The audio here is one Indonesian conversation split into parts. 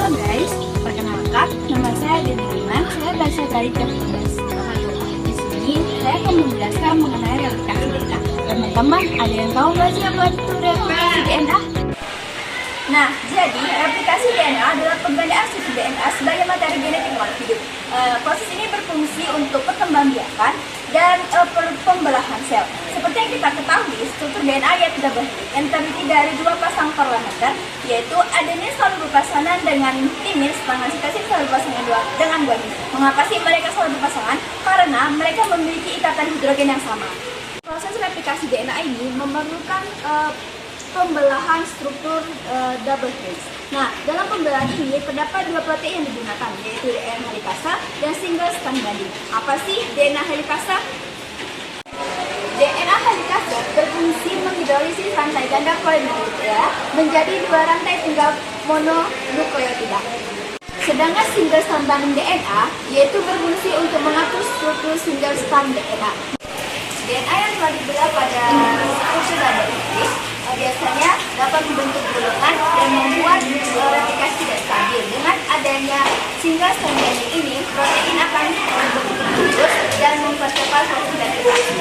Halo guys, perkenalkan, nama saya Deni Iman. Saya berasal dari Kelas 11. Di sini saya akan menjelaskan mengenai replikasi DNA. Teman-teman, ada yang tahu nggak sih apa itu replikasi DNA? Nah, jadi replikasi DNA adalah penggandaan susu DNA sebagai materi genetik makhluk hidup. Proses ini berfungsi untuk perkembangbiakan dan pembelahan sel. Seperti yang kita ketahui, struktur DNA yaitu double helix yang terdiri dari dua pasang parameter, yaitu adenin selalu berpasangan dengan timin, sedangkan sitosin selalu berpasangan dengan guanin. Mengapa sih mereka selalu berpasangan? Karena mereka memiliki ikatan hidrogen yang sama. Proses replikasi DNA ini memerlukan pembelahan struktur double helix. Nah, dalam pembelahan ini terdapat dua protein yang digunakan, yaitu DNA helikasa dan single strand bonding. Apa sih DNA helikasa? DNA helikasa berfungsi menghidrolisis rantai ganda polinukleotida menjadi dua rantai tunggal mononukleotida. Sedangkan single strand bonding DNA yaitu berfungsi untuk mengatur struktur single strand DNA. DNA yang telah dibelah pada struktur double helix biasanya dapat membentuk golongan dan membuat replikasi tidak stabil. Dengan adanya single strand bonding ini, protein akan membentuk gugus dan mempercepat proses replikasi.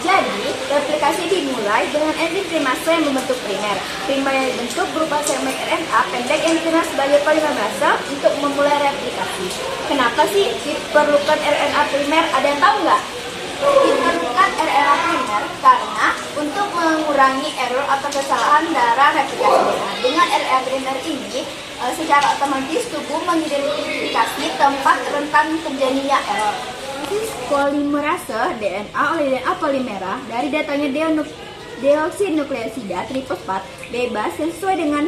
Jadi, replikasi dimulai dengan enzim primase yang membentuk primer. Primer yang dibentuk berupa segmen RNA pendek yang dikenal sebagai polimerase untuk memulai replikasi. Kenapa sih diperlukan RNA primer? Ada yang tahu nggak? Diperlukan RNA primer karena untuk mengurangi error atau kesalahan dalam replikasi DNA. Dengan RNA primer ini, secara otomatis tubuh mengidentifikasi tempat rentan terjadinya error. Polimerase DNA oleh DNA polimera dari datangnya deoksinukleosida trifosfat bebas sesuai dengan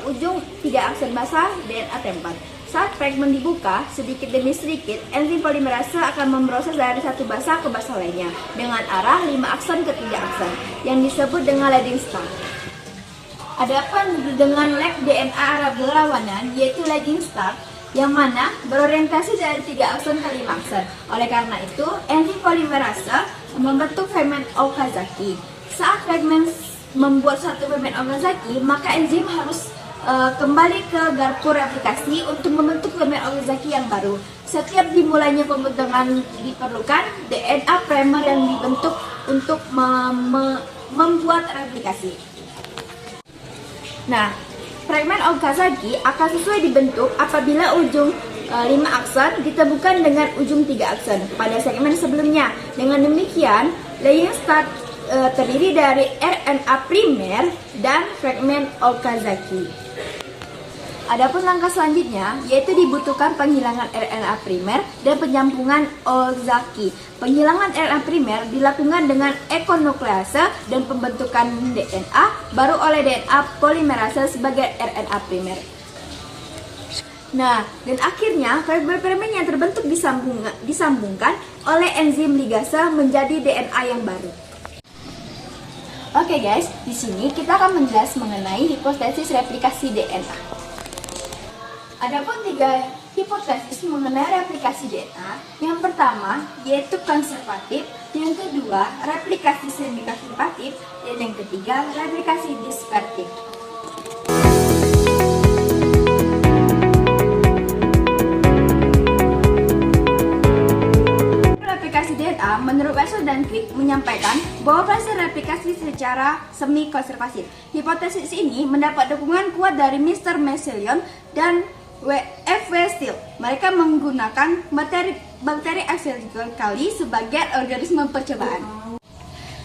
ujung 3 aksen basal DNA tempat. Saat fragmen dibuka, sedikit demi sedikit, enzim polimerase akan memproses dari satu basa ke basa lainnya dengan arah 5 aksen ke 3 aksen yang disebut dengan leading start. Adapun dengan lag DNA arah berlawanan yaitu lagging start yang mana berorientasi dari 3 aksen ke 5 aksen. Oleh karena itu, enzim polimerase membentuk fragmen Okazaki. Saat fragmen membuat satu fragmen Okazaki, maka enzim harus kembali ke garpu replikasi untuk membentuk fragmen Okazaki yang baru. Setiap dimulainya pembentukan diperlukan DNA primer yang dibentuk untuk membuat replikasi. Nah, fragmen Okazaki akan sesuai dibentuk apabila ujung 5 aksen ditemukan dengan ujung 3 aksen pada segmen sebelumnya. Dengan demikian, laying start terdiri dari RNA primer dan fragmen Okazaki. Adapun langkah selanjutnya yaitu dibutuhkan penghilangan RNA primer dan penyambungan Okazaki. Penghilangan RNA primer dilakukan dengan ekonuklease dan pembentukan DNA baru oleh DNA polimerase sebagai RNA primer. Nah, dan akhirnya fragmen yang terbentuk disambungkan oleh enzim ligase menjadi DNA yang baru. Oke guys, di sini kita akan menjelaskan mengenai hipotesis replikasi DNA. Adapun 3 hipotesis mengenai replikasi DNA. Yang pertama yaitu konservatif, yang kedua replikasi semi-konservatif, dan yang ketiga replikasi dispertif. Replikasi DNA menurut Wessel dan Crick menyampaikan bahwa proses replikasi secara semi-konservatif. Hipotesis ini mendapat dukungan kuat dari Mr. Massillon dan F.W. Steele. Mereka menggunakan bakteri Escherichia coli sebagai organisme percobaan.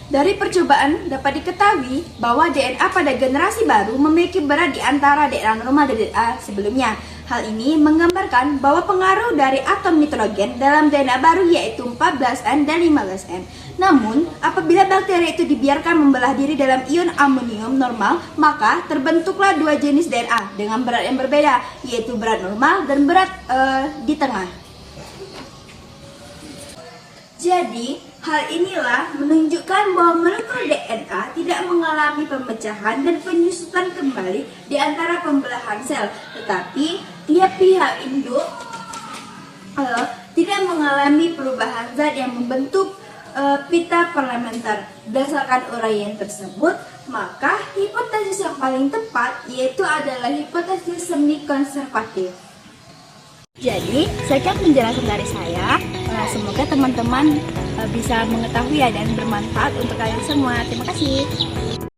Dari percobaan dapat diketahui bahwa DNA pada generasi baru memiliki berat di antara DNA normal dan DNA sebelumnya. Hal ini menggambarkan bahwa pengaruh dari atom nitrogen dalam DNA baru yaitu 14N dan 15N. Namun, apabila bakteri itu dibiarkan membelah diri dalam ion amonium normal, maka terbentuklah dua jenis DNA dengan berat yang berbeda, yaitu berat normal dan berat di tengah. Jadi, hal inilah menunjukkan bahwa molekul DNA tidak mengalami pemecahan dan penyusutan kembali di antara pembelahan sel, tetapi tiap pihak induk tidak mengalami perubahan zat yang membentuk pita parlementer. Berdasarkan uraian tersebut, maka hipotesis yang paling tepat yaitu adalah hipotesis semi konservatif. Jadi, sekian penjelasan dari saya. Semoga teman-teman bisa mengetahui dan bermanfaat untuk kalian semua. Terima kasih.